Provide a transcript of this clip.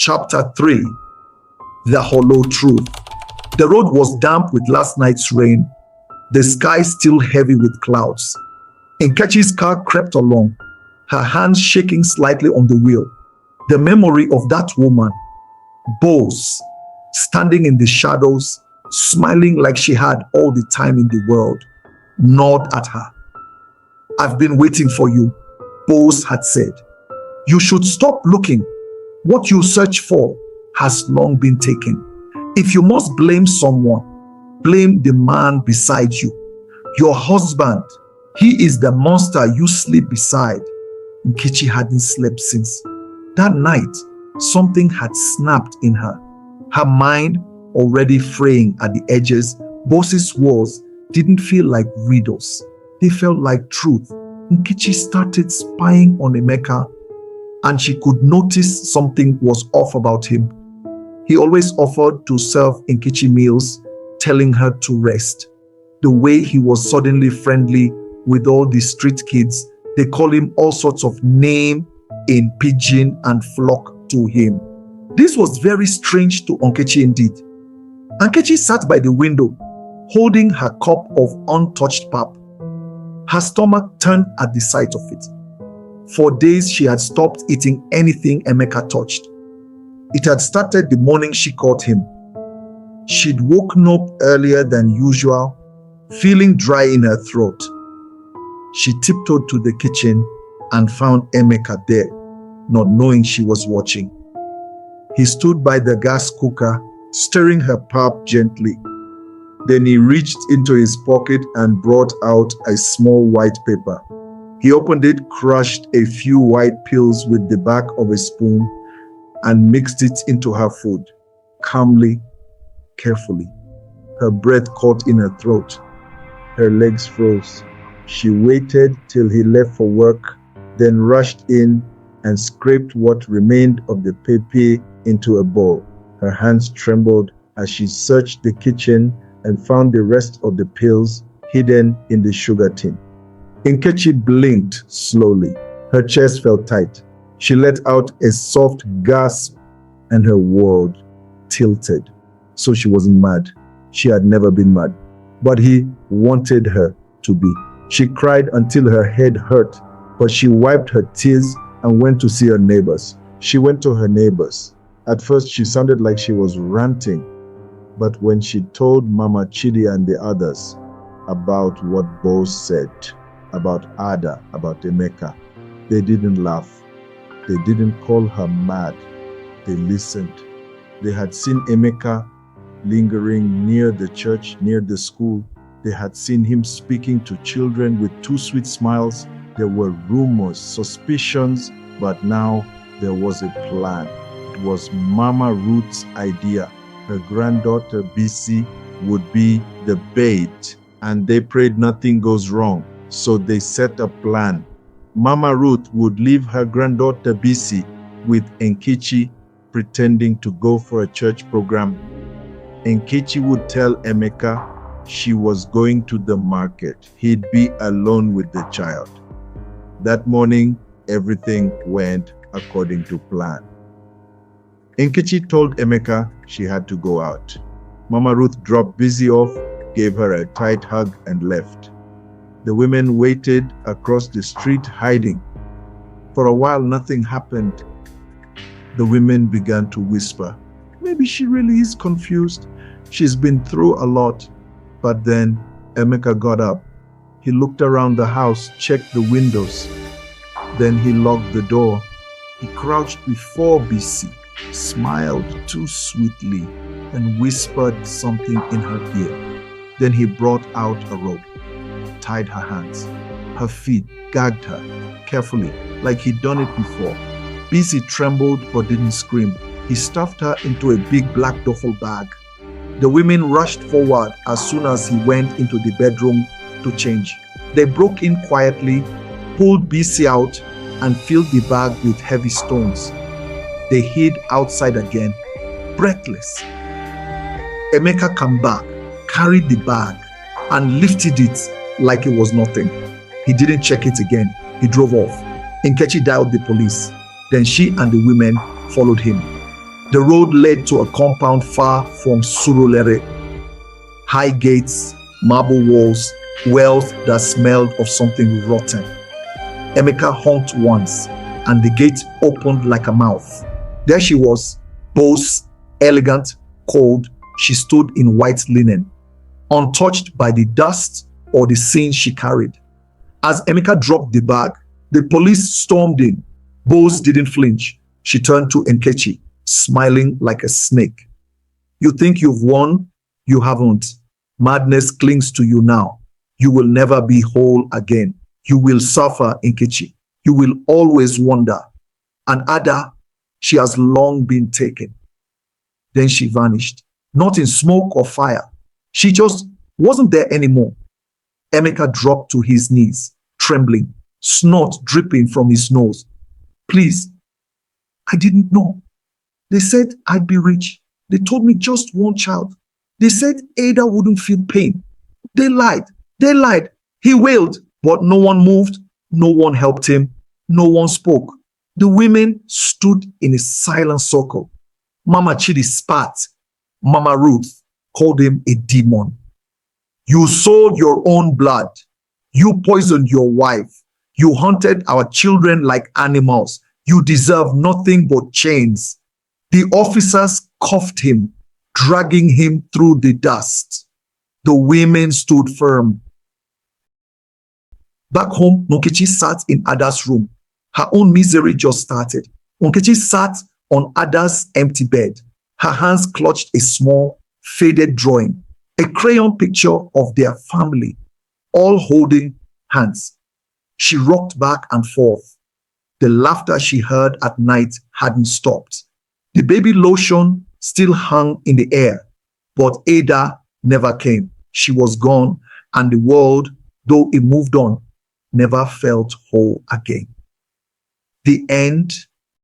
Chapter 3. The Hollow Truth. The road was damp with last night's rain, the sky still heavy with clouds. Nkechi's car crept along, her hands shaking slightly on the wheel. The memory of that woman, Bose, standing in the shadows, smiling like she had all the time in the world, gnawed at her. "I've been waiting for you," Bose had said. "You should stop looking. What you search for has long been taken. If you must blame someone, blame the man beside you. Your husband, he is the monster you sleep beside." Nkechi hadn't slept since. That night, something had snapped in her. Her mind, already fraying at the edges, Bose's words didn't feel like riddles. They felt like truth. Nkechi started spying on Emeka, and she could notice something was off about him. He always offered to serve Nkechi meals, telling her to rest. The way he was suddenly friendly with all the street kids, they call him all sorts of names in pidgin and flock to him. This was very strange to Nkechi indeed. Nkechi sat by the window, holding her cup of untouched pap. Her stomach turned at the sight of it. For days she had stopped eating anything Emeka touched. It had started the morning she caught him. She'd woken up earlier than usual, feeling dry in her throat. She tiptoed to the kitchen and found Emeka there, not knowing she was watching. He stood by the gas cooker, stirring her pap gently. Then he reached into his pocket and brought out a small white paper. He opened it, crushed a few white pills with the back of a spoon, and mixed it into her food, calmly, carefully. Her breath caught in her throat. Her legs froze. She waited till he left for work, then rushed in and scraped what remained of the pepe into a bowl. Her hands trembled as she searched the kitchen and found the rest of the pills hidden in the sugar tin. Nkechi blinked slowly. Her chest felt tight. She let out a soft gasp and her world tilted. So she wasn't mad. She had never been mad. But he wanted her to be. She cried until her head hurt, but she wiped her tears and went to see her neighbors. She went to her neighbors. At first she sounded like she was ranting, but when she told Mama Chidi and the others about what Bose said, about Ada, about Emeka, they didn't laugh. They didn't call her mad. They listened. They had seen Emeka lingering near the church, near the school. They had seen him speaking to children with two sweet smiles. There were rumors, suspicions, but now there was a plan. It was Mama Ruth's idea. Her granddaughter BC would be the bait, and they prayed nothing goes wrong. So they set a plan. Mama Ruth would leave her granddaughter BC with Nkechi pretending to go for a church program. Nkechi would tell Emeka she was going to the market. He'd be alone with the child. That morning, everything went according to plan. Nkechi told Emeka she had to go out. Mama Ruth dropped BC off, gave her a tight hug and left. The women waited across the street hiding. For a while, nothing happened. The women began to whisper, "Maybe she really is confused. She's been through a lot." But then Emeka got up. He looked around the house, checked the windows. Then he locked the door. He crouched before BC, smiled too sweetly, and whispered something in her ear. Then he brought out a rope, tied her hands, her feet, gagged her carefully, like he'd done it before. BC trembled but didn't scream. He stuffed her into a big black duffel bag. The women rushed forward as soon as he went into the bedroom to change. They broke in quietly, pulled BC out, and filled the bag with heavy stones. They hid outside again, breathless. Emeka came back, carried the bag, and lifted it like it was nothing. He didn't check it again. He drove off. Nkechi dialed the police. Then she and the women followed him. The road led to a compound far from Surulere. High gates, marble walls, wealth that smelled of something rotten. Emeka honked once, and the gate opened like a mouth. There she was, boss, elegant, cold. She stood in white linen, untouched by the dust or the sin she carried. As Emeka dropped the bag, the police stormed in. Boss didn't flinch. She turned to Nkechi, smiling like a snake. You think you've won? You haven't. Madness clings to you now. You will never be whole again. You will suffer, Nkechi. You will always wonder. And Ada, she has long been taken. Then she vanished, not in smoke or fire. She just wasn't there anymore. Emeka dropped to his knees, trembling, snot dripping from his nose. Please, I didn't know. They said I'd be rich. They told me just one child. They said Ada wouldn't feel pain. They lied. They lied. He wailed, but no one moved. No one helped him. No one spoke. The women stood in a silent circle. Mama Chidi spat. Mama Ruth called him a demon. You sold your own blood. You poisoned your wife. You hunted our children like animals. You deserve nothing but chains. The officers cuffed him, dragging him through the dust. The women stood firm. Back home, Nkechi sat in Ada's room. Her own misery just started. Nkechi sat on Ada's empty bed. Her hands clutched a small, faded drawing, a crayon picture of their family, all holding hands. She rocked back and forth. The laughter she heard at night hadn't stopped. The baby lotion still hung in the air, but Ada never came. She was gone, and the world, though it moved on, never felt whole again. The end